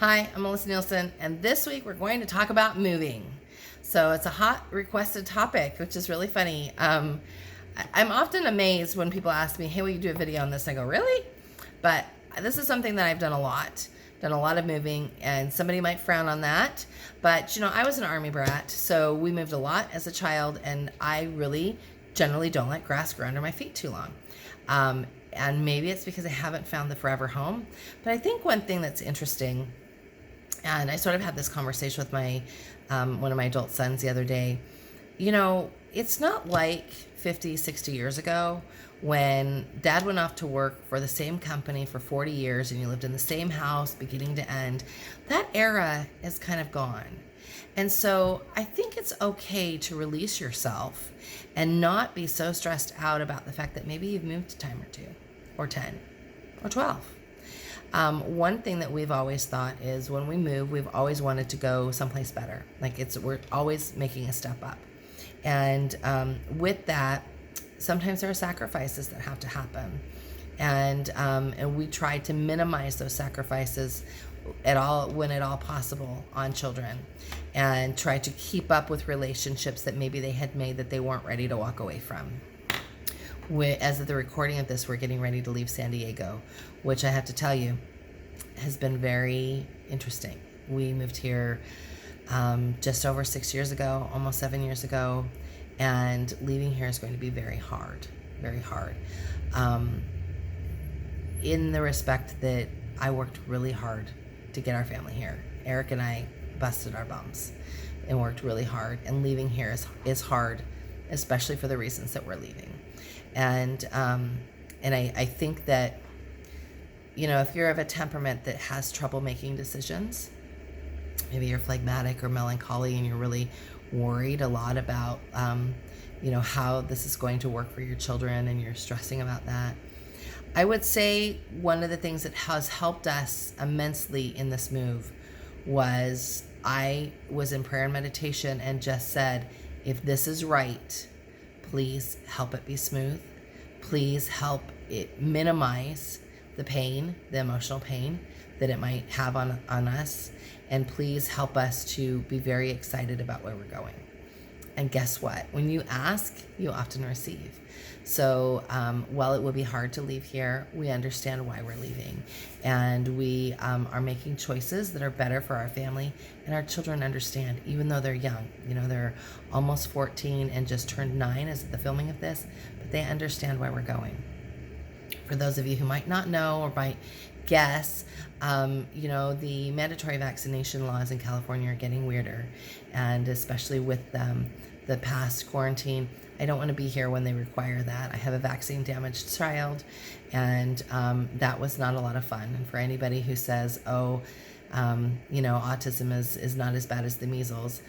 Hi, I'm Melissa Nielsen, and this week we're going to talk about moving. So it's a hot requested topic, which is really funny. I'm often amazed when people ask me, hey, will you do a video on this? And I go, really? But this is something that I've done a lot of moving, and somebody might frown on that. But, I was an Army brat, so we moved a lot as a child, and I really generally don't let grass grow under my feet too long. And maybe it's because I haven't found the forever home. But I think one thing that's interesting, and I sort of had this conversation with my one of my adult sons the other day. It's not like 50, 60 years ago when Dad went off to work for the same company for 40 years and you lived in the same house beginning to end. That era is kind of gone. And so I think it's okay to release yourself and not be so stressed out about the fact that maybe you've moved a time or two, or 10, or 12. One thing that we've always thought is when we move, we've always wanted to go someplace better. We're always making a step up. And with that, sometimes there are sacrifices that have to happen. And we try to minimize those sacrifices when at all possible on children, and try to keep up with relationships that maybe they had made that they weren't ready to walk away from. As of the recording of this, we're getting ready to leave San Diego, which I have to tell you has been very interesting. We moved here just over 6 years ago, almost 7 years ago, and leaving here is going to be very hard, very hard. In the respect that I worked really hard to get our family here. Eric and I busted our bums and worked really hard, and leaving here is hard, especially for the reasons that we're leaving. And I think that, if you're of a temperament that has trouble making decisions, maybe you're phlegmatic or melancholy and you're really worried a lot about, how this is going to work for your children, and you're stressing about that, I would say one of the things that has helped us immensely in this move was I was in prayer and meditation and just said, if this is right, please help it be smooth. Please help it minimize the pain, the emotional pain that it might have on us. And please help us to be very excited about where we're going. And guess what? When you ask, you often receive. So while it will be hard to leave here, we understand why we're leaving. And we are making choices that are better for our family. And our children understand, even though they're young. They're almost 14 and just turned 9 as of the filming of this. But they understand why we're going. For those of you who might not know or might guess, the mandatory vaccination laws in California are getting weirder. And especially with the past quarantine, I don't want to be here when they require that. I have a vaccine damaged child, and that was not a lot of fun. And for anybody who says, autism is not as bad as the measles,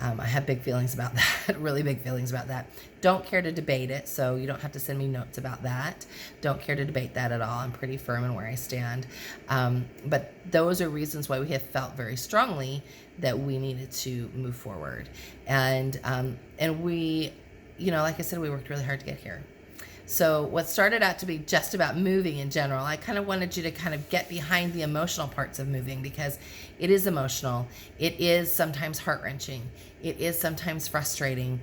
I have big feelings about that, really big feelings about that. Don't care to debate it, so you don't have to send me notes about that. Don't care to debate that at all. I'm pretty firm in where I stand. But those are reasons why we have felt very strongly that we needed to move forward. And we, like I said, we worked really hard to get here. So what started out to be just about moving in general, I kind of wanted you to kind of get behind the emotional parts of moving, because it is emotional. It is sometimes heart-wrenching. It is sometimes frustrating.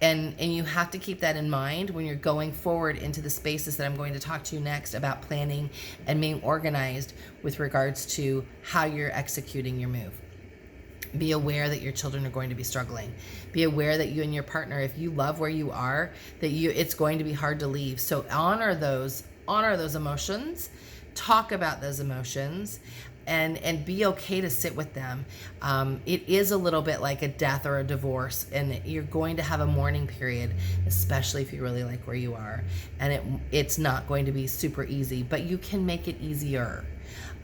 And you have to keep that in mind when you're going forward into the spaces that I'm going to talk to you next about planning and being organized with regards to how you're executing your move. Be aware that your children are going to be struggling. Be aware that you and your partner, if you love where you are, it's going to be hard to leave. So honor those emotions, talk about those emotions, and be okay to sit with them. It is a little bit like a death or a divorce, and you're going to have a mourning period, especially if you really like where you are. And it's not going to be super easy, but you can make it easier.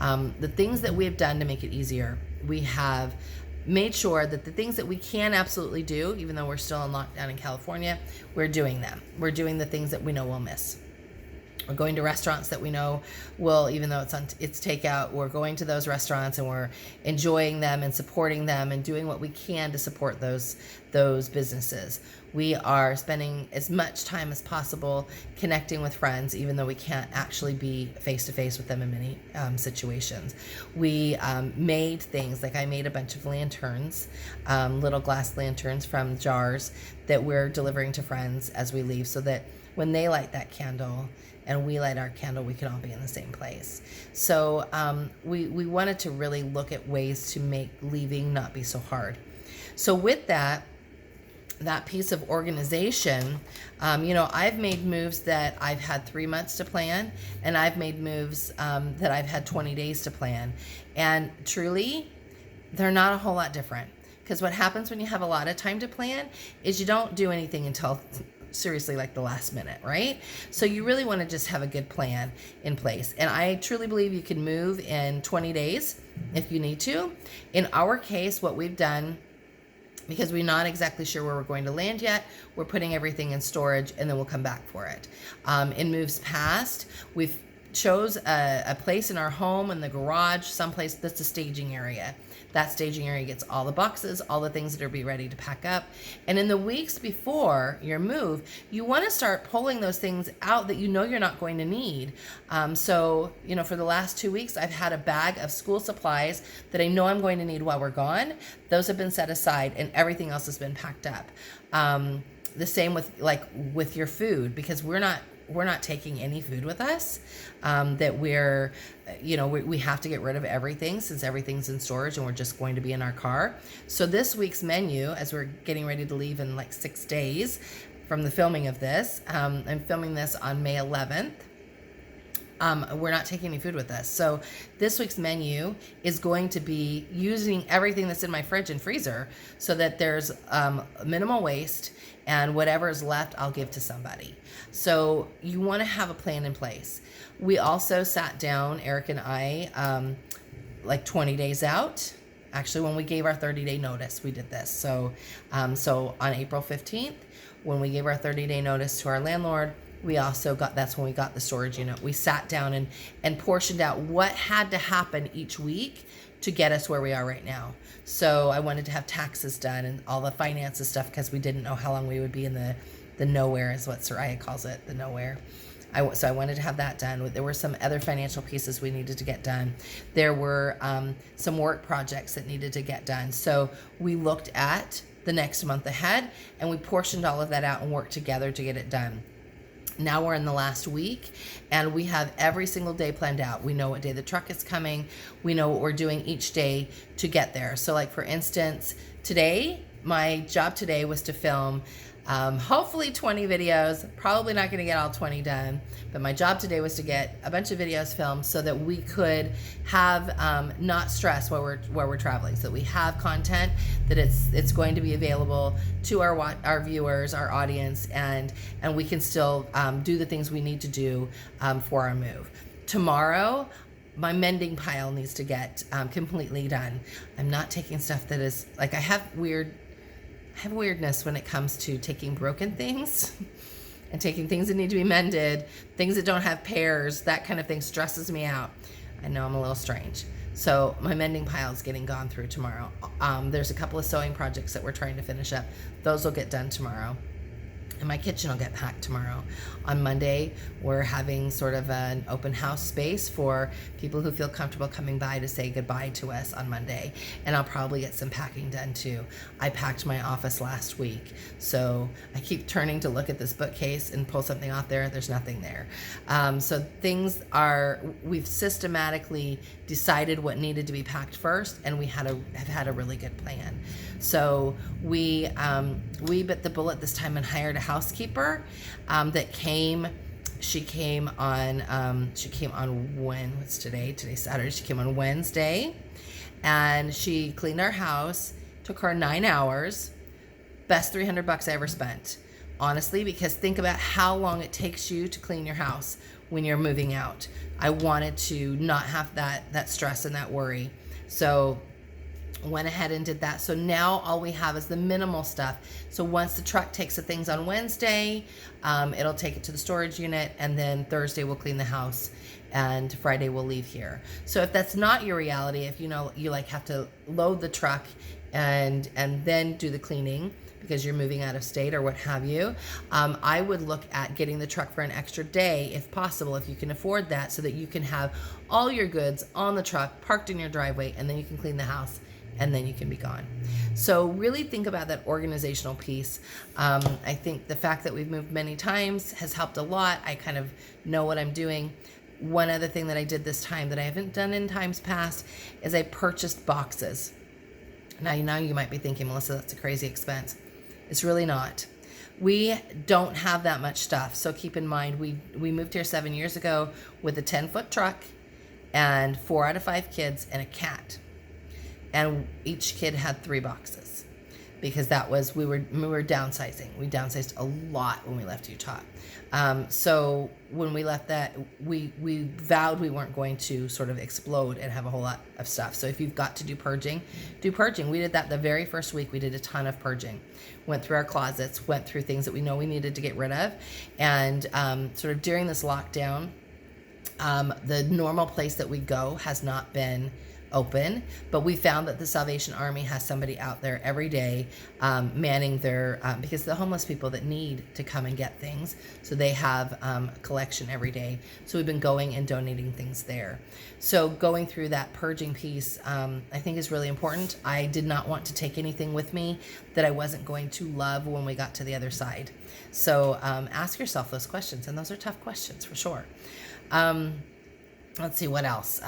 The things that we have done to make it easier, we have made sure that the things that we can absolutely do, even though we're still in lockdown in California, we're doing them. We're doing the things that we know we'll miss. We're going to restaurants that we know will, even though it's takeout, we're going to those restaurants and we're enjoying them and supporting them and doing what we can to support those businesses. We are spending as much time as possible connecting with friends, even though we can't actually be face to face with them in many situations. We made things like I made a bunch of lanterns, little glass lanterns from jars that we're delivering to friends as we leave, so that when they light that candle and we light our candle, we can all be in the same place. So we wanted to really look at ways to make leaving not be so hard. So with that piece of organization, I've made moves that I've had 3 months to plan, and I've made moves that I've had 20 days to plan. And truly, they're not a whole lot different. Because what happens when you have a lot of time to plan is you don't do anything until seriously like the last minute, right? So you really want to just have a good plan in place. And I truly believe you can move in 20 days if you need to. In our case, what we've done, because we're not exactly sure where we're going to land yet, we're putting everything in storage and then we'll come back for it. In moves past, we've chose a place in our home, in the garage, someplace that's a staging area. That staging area gets all the boxes, all the things that are be ready to pack up. And in the weeks before your move, you want to start pulling those things out that you know you're not going to need. So, for the last 2 weeks, I've had a bag of school supplies that I know I'm going to need while we're gone. Those have been set aside and everything else has been packed up. The same with your food, because we're not taking any food with us, that we have to get rid of everything since everything's in storage and we're just going to be in our car. So this week's menu, as we're getting ready to leave in like 6 days from the filming of this, I'm filming this on May 11th. We're not taking any food with us. So this week's menu is going to be using everything that's in my fridge and freezer so that there's minimal waste, and whatever is left, I'll give to somebody. So you want to have a plan in place. We also sat down, Eric and I, like 20 days out. Actually, when we gave our 30-day notice, we did this. So on April 15th, when we gave our 30-day notice to our landlord, that's when we got the storage unit. We sat down and portioned out what had to happen each week to get us where we are right now. So I wanted to have taxes done and all the finances stuff, because we didn't know how long we would be in the nowhere, is what Soraya calls it, the nowhere. So I wanted to have that done. There were some other financial pieces we needed to get done. There were some work projects that needed to get done. So we looked at the next month ahead and we portioned all of that out and worked together to get it done. Now we're in the last week and we have every single day planned out. We know what day the truck is coming. We know what we're doing each day to get there. So like for instance, today, my job today was to film hopefully 20 videos. Probably not going to get all 20 done, but my job today was to get a bunch of videos filmed so that we could have not stress while we're traveling, so that we have content that it's going to be available to our viewers, our audience, and we can still do the things we need to do for our move. Tomorrow, my mending pile needs to get completely done. I'm not taking stuff that is like, I have weirdness when it comes to taking broken things and taking things that need to be mended, things that don't have pairs, that kind of thing stresses me out. I know I'm a little strange. So my mending pile is getting gone through tomorrow. There's a couple of sewing projects that we're trying to finish up. Those will get done tomorrow. And my kitchen will get packed tomorrow. On Monday, we're having sort of an open house space for people who feel comfortable coming by to say goodbye to us on Monday. And I'll probably get some packing done too. I packed my office last week, so I keep turning to look at this bookcase and pull something off there. There's nothing there. So we've systematically decided what needed to be packed first, and we have had a really good plan. So we bit the bullet this time and hired a housekeeper that came. She came on when? What's today? Today's Saturday. She came on Wednesday, and she cleaned our house. Took her 9 hours. Best $300 I ever spent, honestly, because think about how long it takes you to clean your house when you're moving out. I wanted to not have that stress and that worry. So Went ahead and did that. So now all we have is the minimal stuff. So once the truck takes the things on Wednesday, it'll take it to the storage unit, and then Thursday we'll clean the house, and Friday we'll leave here. So if that's not your reality, if you know you like have to load the truck and then do the cleaning because you're moving out of state or what have you, I would look at getting the truck for an extra day if possible, if you can afford that, so that you can have all your goods on the truck parked in your driveway, and then you can clean the house, and then you can be gone. So really think about that organizational piece. I think the fact that we've moved many times has helped a lot. I kind of know what I'm doing. One other thing that I did this time that I haven't done in times past is I purchased boxes. Now you might be thinking, Melissa, that's a crazy expense. It's really not. We don't have that much stuff. So keep in mind, we moved here 7 years ago with a 10-foot truck and 4 out of 5 kids and a cat. And each kid had 3 boxes because we were downsizing. We downsized a lot when we left Utah. So when we left that, we vowed we weren't going to sort of explode and have a whole lot of stuff. So if you've got to do purging, do purging. We did that the very first week. We did a ton of purging. Went through our closets, went through things that we know we needed to get rid of. And sort of during this lockdown, the normal place that we go has not been open, but we found that the Salvation Army has somebody out there every day manning their, because the homeless people that need to come and get things, so they have a collection every day. So we've been going and donating things there. So going through that purging piece, I think is really important. I did not want to take anything with me that I wasn't going to love when we got to the other side. So ask yourself those questions, and those are tough questions for sure. Let's see what else.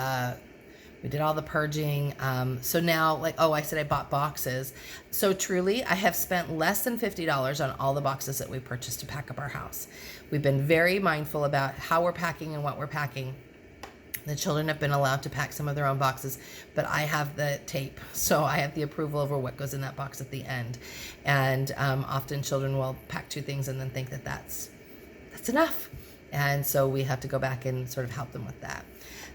We did all the purging. So now, I said I bought boxes. So truly, I have spent less than $50 on all the boxes that we purchased to pack up our house. We've been very mindful about how we're packing and what we're packing. The children have been allowed to pack some of their own boxes, but I have the tape, so I have the approval over what goes in that box at the end. And often children will pack 2 things and then think that that's enough. And so we have to go back and sort of help them with that.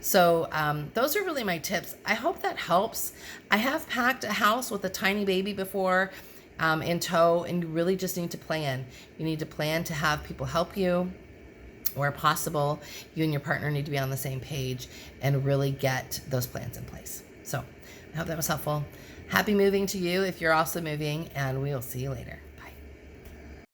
So those are really my tips. I hope that helps. I have packed a house with a tiny baby before in tow, and you really just need to plan. You need to plan to have people help you. Where possible, you and your partner need to be on the same page and really get those plans in place. So I hope that was helpful. Happy moving to you if you're also moving, and we will see you later.